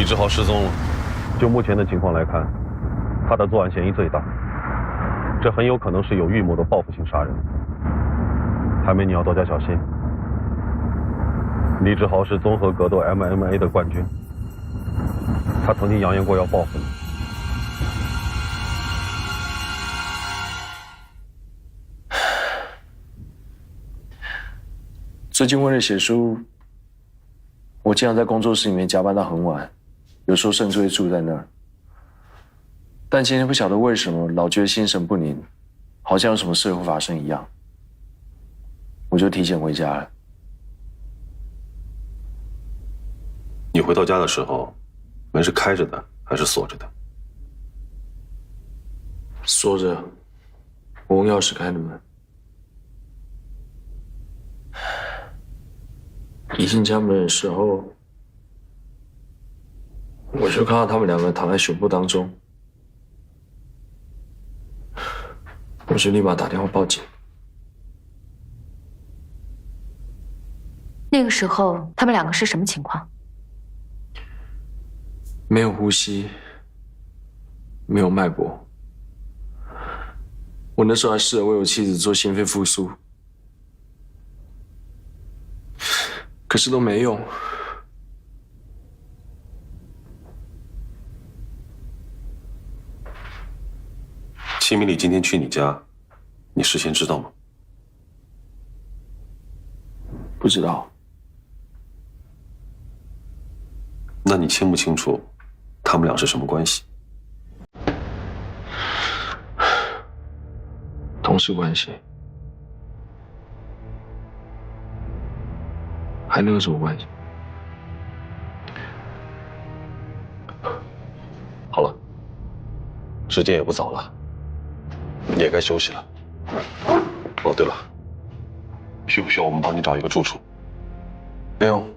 志豪失踪了。就目前的情况来看，他的作案嫌疑最大，这很有可能是有预谋的报复性杀人。海梅，你要多加小心。李志豪是综合格斗 MMA 的冠军，他曾经扬言过要报复你。最近为了写书，我经常在工作室里面加班到很晚，有时候甚至会住在那儿。但今天不晓得为什么，老觉得心神不宁，好像有什么事会发生一样，我就提前回家了。你回到家的时候，门是开着的还是锁着的？锁着，我用钥匙开的门。一进家门的时候，我就看到他们两个躺在血泊当中，我就立马打电话报警。那个时候他们两个是什么情况？没有呼吸，没有脉搏。我那时候还试着为我妻子做心肺复苏，可是都没用。齐明礼今天去你家，你事先知道吗？不知道。那你清不清楚他们俩是什么关系？同事关系。还能有什么关系？好了，时间也不早了，你也该休息了。哦，对了，需不需要我们帮你找一个住处？不用，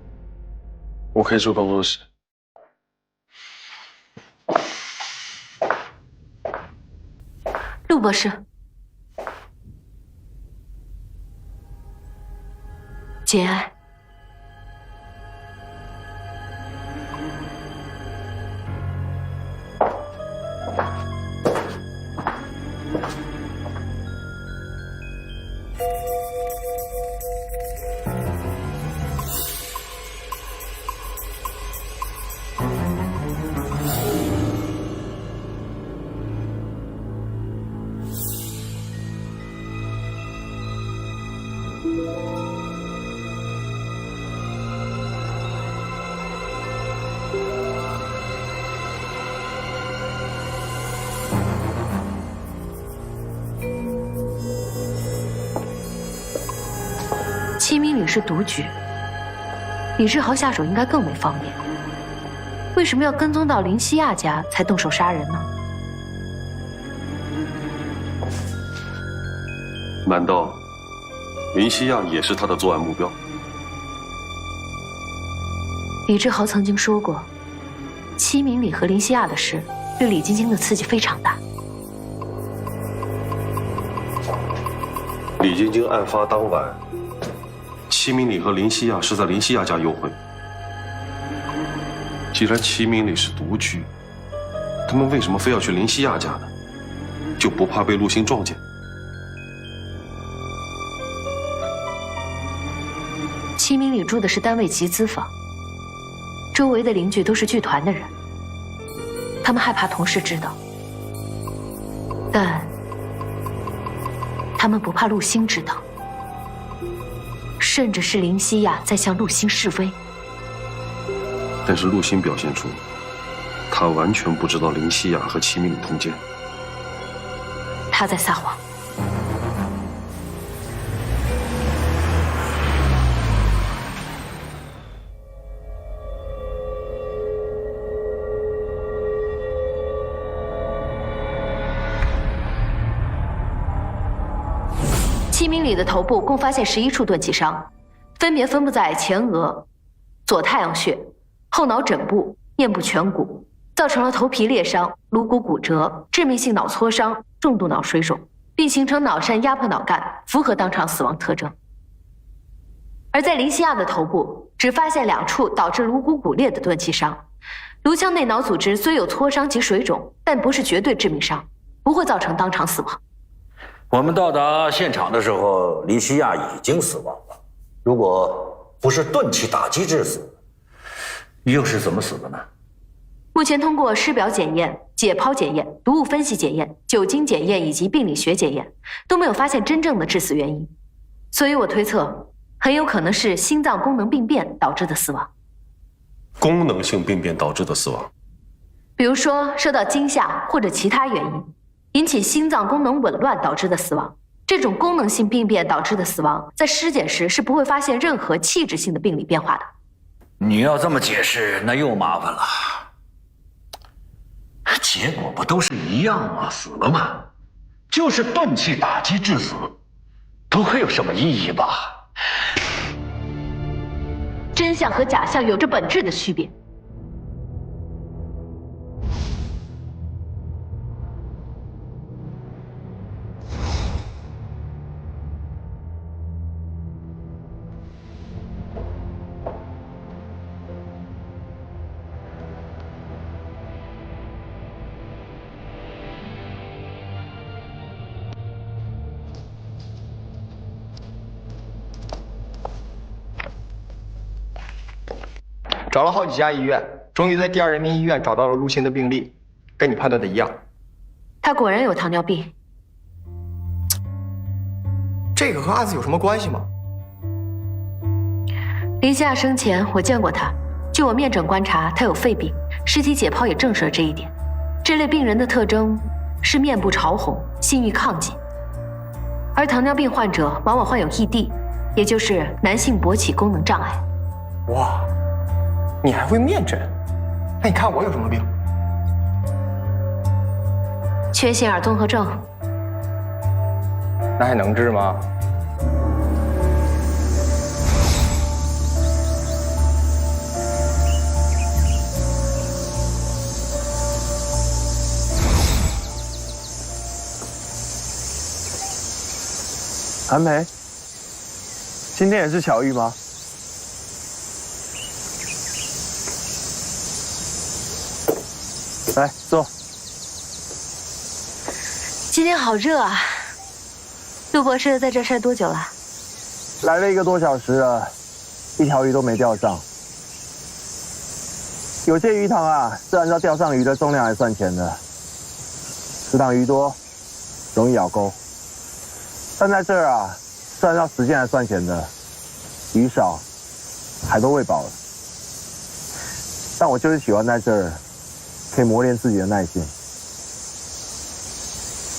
我可以住工作室。陆博士，节哀。齐明礼是独居，李志豪下手应该更为方便。为什么要跟踪到林西亚家才动手杀人呢？难道林西亚也是他的作案目标？李志豪曾经说过，齐明礼和林西亚的事对李晶晶的刺激非常大。李晶晶案发当晚，齐明礼和林西亚是在林西亚家幽会。既然齐明礼是独居，他们为什么非要去林西亚家呢？就不怕被陆星撞见？齐明礼住的是单位集资房，周围的邻居都是剧团的人，他们害怕同事知道，但他们不怕陆星知道，甚至是林西亚在向陆星示威。但是陆星表现出，他完全不知道林西亚和齐明礼通奸。他在撒谎。齐明礼的头部共发现11处钝器伤，分别分布在前额、左太阳穴、后脑枕部、面部颧骨，造成了头皮裂伤、颅骨骨折、致命性脑挫伤、重度脑水肿，并形成脑疝压迫脑干，符合当场死亡特征。而在林西亚的头部只发现2处导致颅骨骨裂的钝器伤，颅腔内脑组织虽有挫伤及水肿，但不是绝对致命伤，不会造成当场死亡。我们到达现场的时候，黎西亚已经死亡了。如果不是钝器打击致死，又是怎么死的呢？目前通过尸表检验、解剖检验、毒物分析检验、酒精检验以及病理学检验，都没有发现真正的致死原因，所以我推测，很有可能是心脏功能病变导致的死亡。功能性病变导致的死亡，比如说受到惊吓或者其他原因，引起心脏功能紊乱导致的死亡。这种功能性病变导致的死亡，在尸检时是不会发现任何器质性的病理变化的。你要这么解释，那又麻烦了。结果不都是一样吗？死了吗？就是钝器打击致死，不会有什么意义吧？真相和假象有着本质的区别。找了好几家医院，终于在第二人民医院找到了陆星的病历，跟你判断的一样。他果然有糖尿病。这个和阿紫有什么关系吗？黎西亚生前我见过他，据我面诊观察，他有肺病，尸体解剖也证实了这一点。这类病人的特征是面部潮红、性欲亢进，而糖尿病患者往往患有 ED， 也就是男性勃起功能障碍。哇！你还会面诊？那你看我有什么病？缺陷耳综合症。那还能治吗？韩梅，今天也是巧遇吗？来坐。今天好热啊！陆博士在这晒多久了？来了1个多小时了，一条鱼都没钓上。有些鱼塘啊，是按照钓上鱼的重量来算钱的。池塘鱼多，容易咬钩；但在这儿啊，是按照时间来算钱的。鱼少，海都喂饱了。但我就是喜欢在这儿，可以磨练自己的耐性。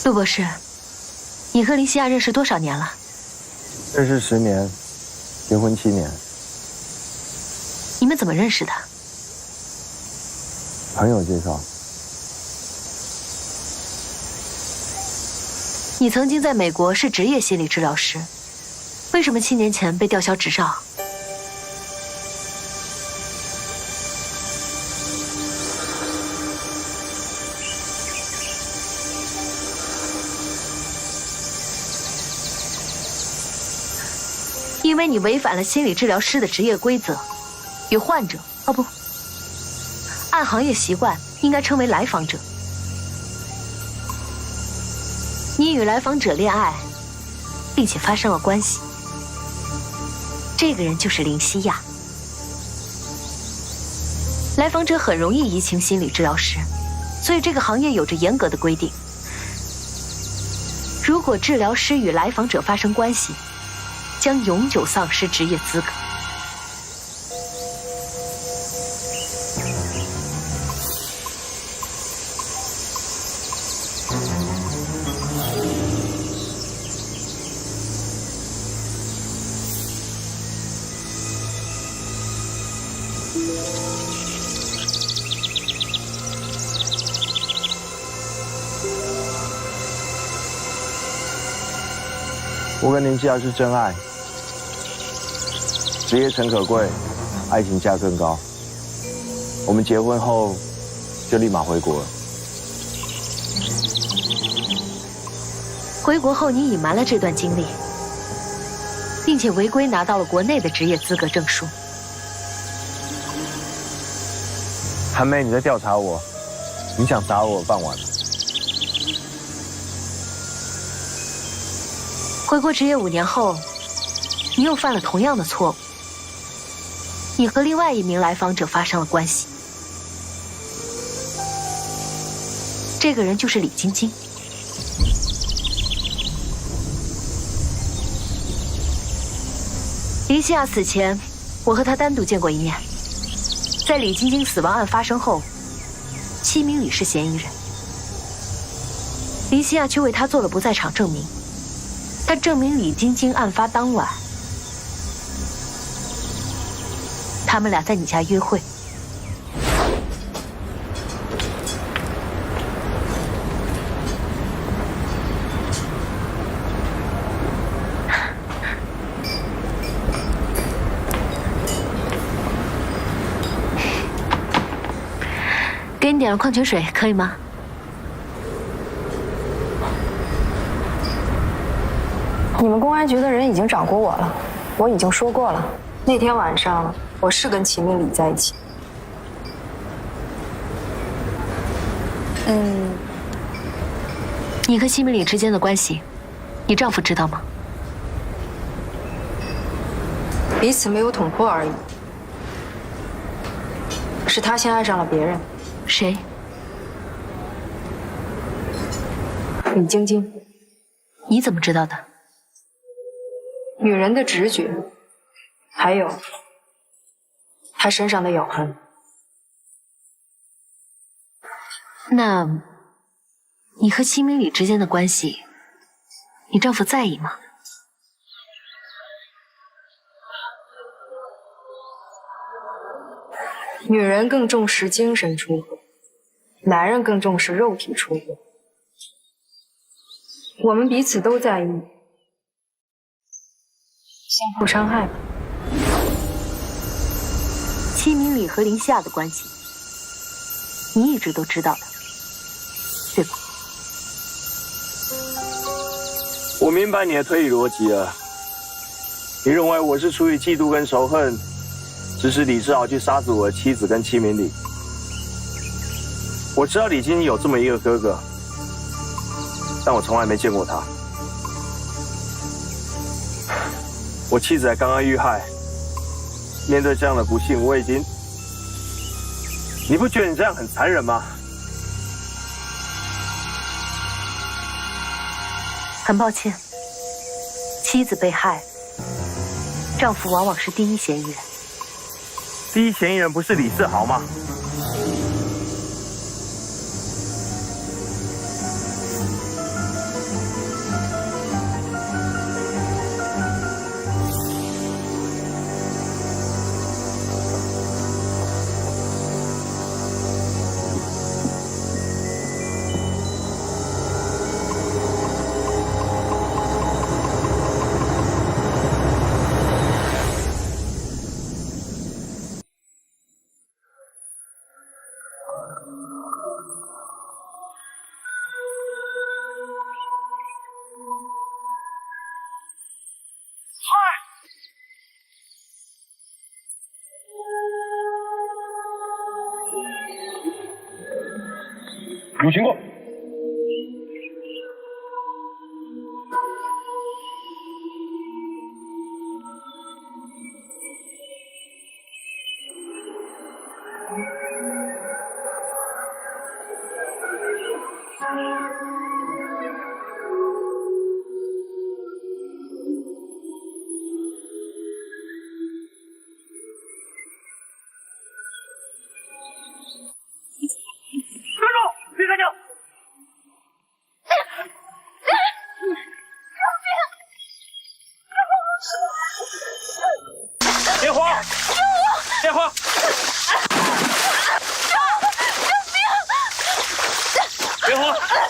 陆博士，你和黎西亚认识多少年了？认识10年，结婚7年。你们怎么认识的？朋友介绍。你曾经在美国是职业心理治疗师，为什么7年前被吊销执照？因为你违反了心理治疗师的职业规则，与患者按行业习惯应该称为来访者。你与来访者恋爱，并且发生了关系。这个人就是林西亚。来访者很容易移情心理治疗师，所以这个行业有着严格的规定。如果治疗师与来访者发生关系，将永久丧失职业资格。我跟林西亚是真爱，职业诚可贵，爱情价更高。我们结婚后就立马回国了。回国后，你隐瞒了这段经历，并且违规拿到了国内的职业资格证书。韩梅，你在调查我，你想砸我饭碗？回国执业5年后，你又犯了同样的错误。你和另外一名来访者发生了关系，这个人就是李晶晶。林西亚死前，我和她单独见过一面。在李晶晶死亡案发生后，7名李是嫌疑人。林西亚却为她做了不在场证明，但证明李晶晶案发当晚，他们俩在你家约会。给你点了矿泉水，可以吗？你们公安局的人已经找过我了，我已经说过了，那天晚上我是跟齐明礼在一起。你和齐明礼之间的关系，你丈夫知道吗？彼此没有捅破而已。是他先爱上了别人。谁？李晶晶。你怎么知道的？女人的直觉，还有她身上的咬痕。那，你和齐明礼之间的关系，你丈夫在意吗？女人更重视精神出轨，男人更重视肉体出轨。我们彼此都在意，相互伤害吧。齐明礼和林夏的关系，你一直都知道的，对吧？我明白你的推理逻辑了。你认为我是出于嫉妒跟仇恨，指使李志豪去杀死我的妻子跟齐明礼。我知道李晶晶有这么一个哥哥，但我从来没见过他。我妻子才刚刚遇害，面对这样的不幸，我已经……你不觉得你这样很残忍吗？很抱歉，妻子被害，丈夫往往是第一嫌疑人。第一嫌疑人不是李世豪吗？有情况。电话！电话！电话！